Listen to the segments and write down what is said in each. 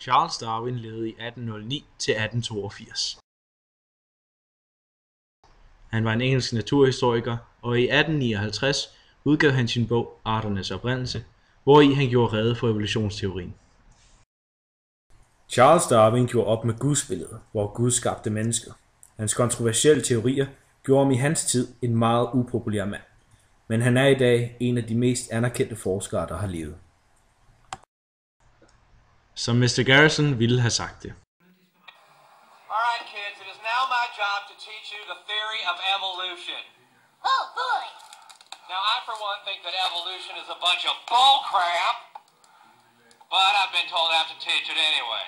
Charles Darwin levede i 1809 til 1882. Han var en engelsk naturhistoriker, og i 1859 udgav han sin bog Arternes oprindelse, hvori han gjorde rede for evolutionsteorien. Charles Darwin gjorde op med gudsbilledet, hvor Gud skabte mennesker. Hans kontroversielle teorier gjorde ham i hans tid en meget upopulær mand, men han er i dag en af de mest anerkendte forskere, der har levet. Som Mr. Garrison ville have sagt det. Alright kids, it is now my job to teach you the theory of evolution. Oh boy! Now I for one think that evolution is a bunch of bull crap, but I've been told I have to teach it anyway.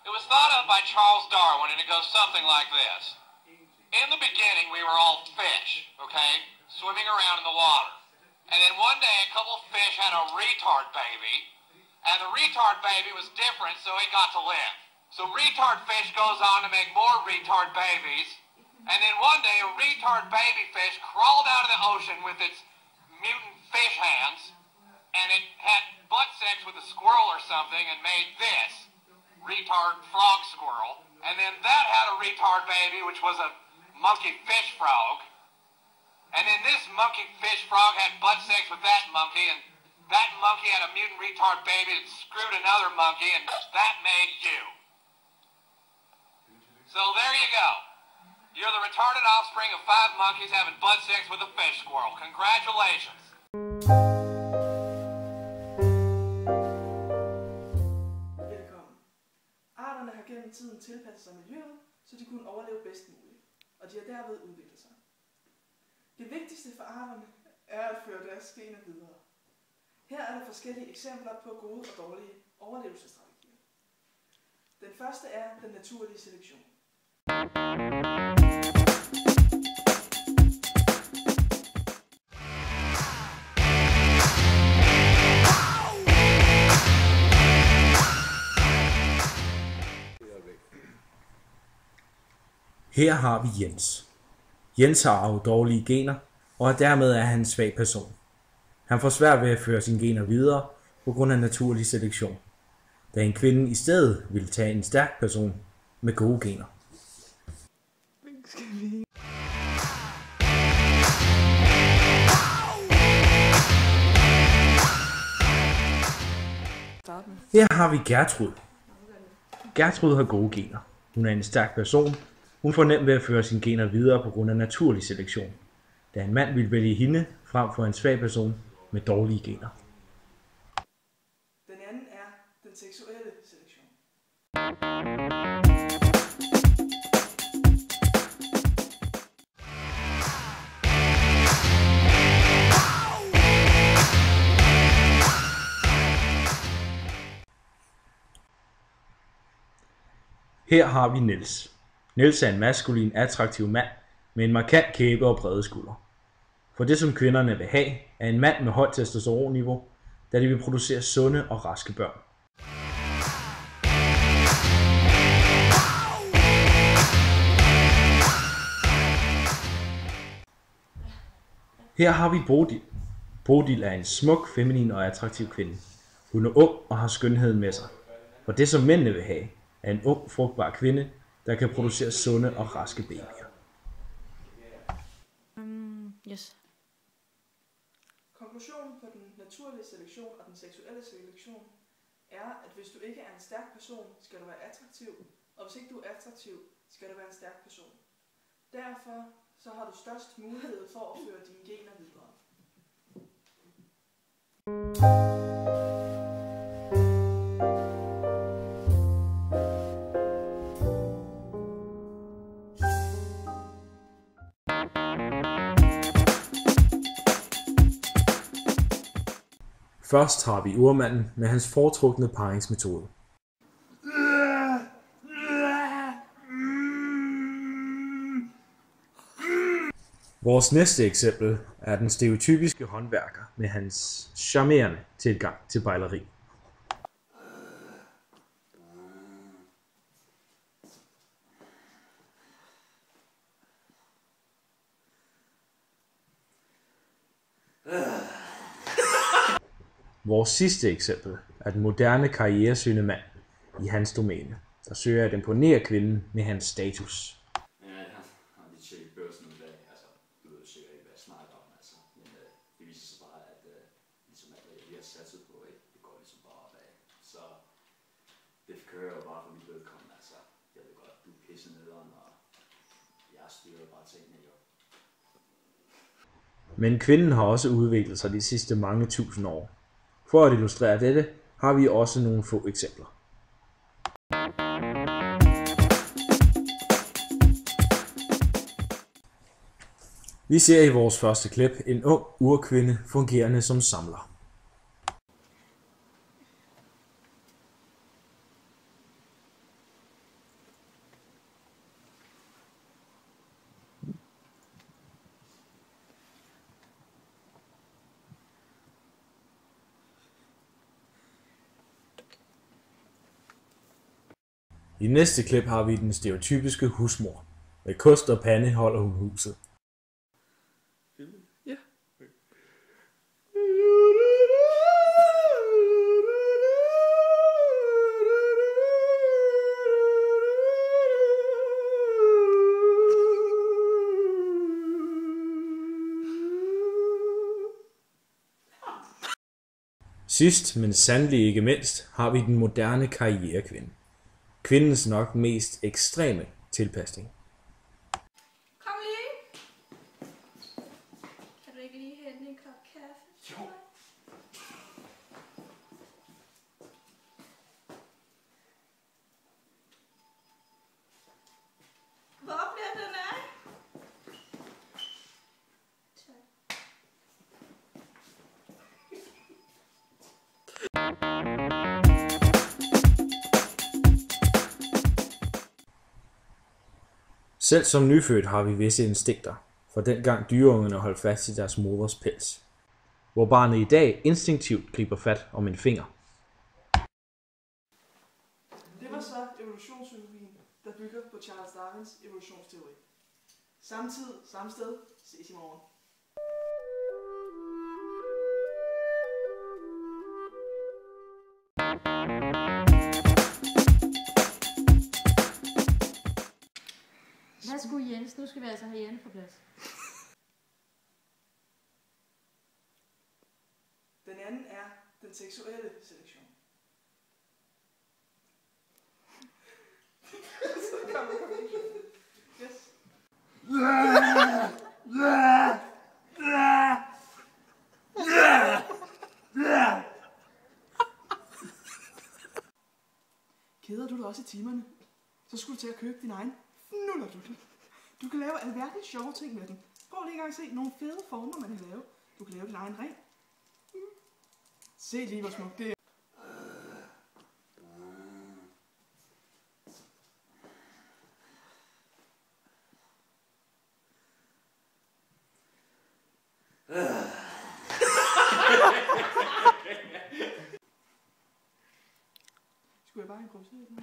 It was thought up by Charles Darwin and it goes something like this. In the beginning we were all fish, okay, swimming around in the water. And then one day a couple of fish had a retard baby, and the retard baby was different, so it got to live. So retard fish goes on to make more retard babies, and then one day a retard baby fish crawled out of the ocean with its mutant fish hands, and it had butt sex with a squirrel or something and made this retard frog squirrel, and then that had a retard baby which was a monkey fish frog, and then this monkey fish frog had butt sex with that monkey, and that monkey had a mutant retard baby that screwed another monkey, and that made you. So there you go. You're the retarded offspring of 5 monkeys having butt sex with a fish squirrel. Congratulations. Velkommen. Arterne har gennem tiden tilpasset sig miljøet, så de kunne overleve bedst muligt, og de har derved udviklet sig. Det vigtigste for arterne er at føre deres gener videre. Her er der forskellige eksempler på gode og dårlige overlevelsesstrategier. Den første er den naturlige selektion. Her har vi Jens. Jens har arvet dårlige gener, og dermed er han en svag person. Han får svært ved at føre sine gener videre på grund af naturlig selektion, da en kvinde i stedet ville tage en stærk person med gode gener. Her har vi Gertrud. Gertrud har gode gener. Hun er en stærk person. Hun får nemt ved at føre sine gener videre på grund af naturlig selektion, da en mand ville vælge hende frem for en svag person med dårlige gener. Den anden er den seksuelle selektion. Her har vi Niels. Niels er en maskulin, attraktiv mand med en markant kæbe og brede skuldre. For det som kvinderne vil have, er en mand med højt testosteronniveau, da de vil producere sunde og raske børn. Her har vi Bodil. Bodil er en smuk, feminin og attraktiv kvinde. Hun er ung og har skønheden med sig. For det som mændene vil have, er en ung, frugtbar kvinde, der kan producere sunde og raske babyer. Yes. Konklusionen på den naturlige selektion og den seksuelle selektion er, at hvis du ikke er en stærk person, skal du være attraktiv, og hvis ikke du er attraktiv, skal du være en stærk person. Derfor så har du størst mulighed for at føre dine gener videre. Først har vi urmanden med hans foretrukne parringsmetode. Vores næste eksempel er den stereotypiske håndværker med hans charmerende tilgang til bejleri. Vores sidste eksempel er den moderne karrieresøgende mand i hans domæne, der søger at imponere kvinden med hans status. Ja, jeg har lige tjekket børsen i dag. Altså, du ved sikkert ikke, hvad jeg snakker om, altså. Men det viser sig bare, at ligesom alt, hvad jeg lige har satset på, ikke? Det går ligesom bare opad. Så det kører jo bare for mit vedkommende, altså. Jeg ved godt, du er pisse nederen, og jeg styrer bare tingene, jo. Men kvinden har også udviklet sig de sidste mange tusind år. For at illustrere dette, har vi også nogle få eksempler. Vi ser i vores første klip en ung urkvinde fungerende som samler. I næste klip har vi den stereotypiske husmor. Med kost og pande holder hun huset. Ja. Sidst, men sandelig ikke mindst, har vi den moderne karrierekvinde. Kvindens nok mest ekstreme tilpasning. Kom lige. Kan du ikke lige hente en kop kaffe? Jo. Hvor bliver den af? Tak. Selv som nyfødt har vi visse instinkter, for dengang dyreungerne holdt fast i deres moders pels. Hvor barnet i dag instinktivt griber fat om en finger. Det var så evolutionspsykologien, der bygger på Charles Darwins evolutionsteori. Samme tid, samme sted, ses i morgen. Værsgo Jens, nu skal vi altså have Jens på plads. Den anden er den seksuelle selektion. Så kommer yes. Keder du dig også i timerne? Så skulle du til at købe din egen fnullerdutte. Du kan lave alverdens sjove ting med den. Prøv lige engang at se nogle fede former, man kan lave. Du kan lave din egen ring. Se lige, hvor smukt det er. Skulle jeg bare improvisere den?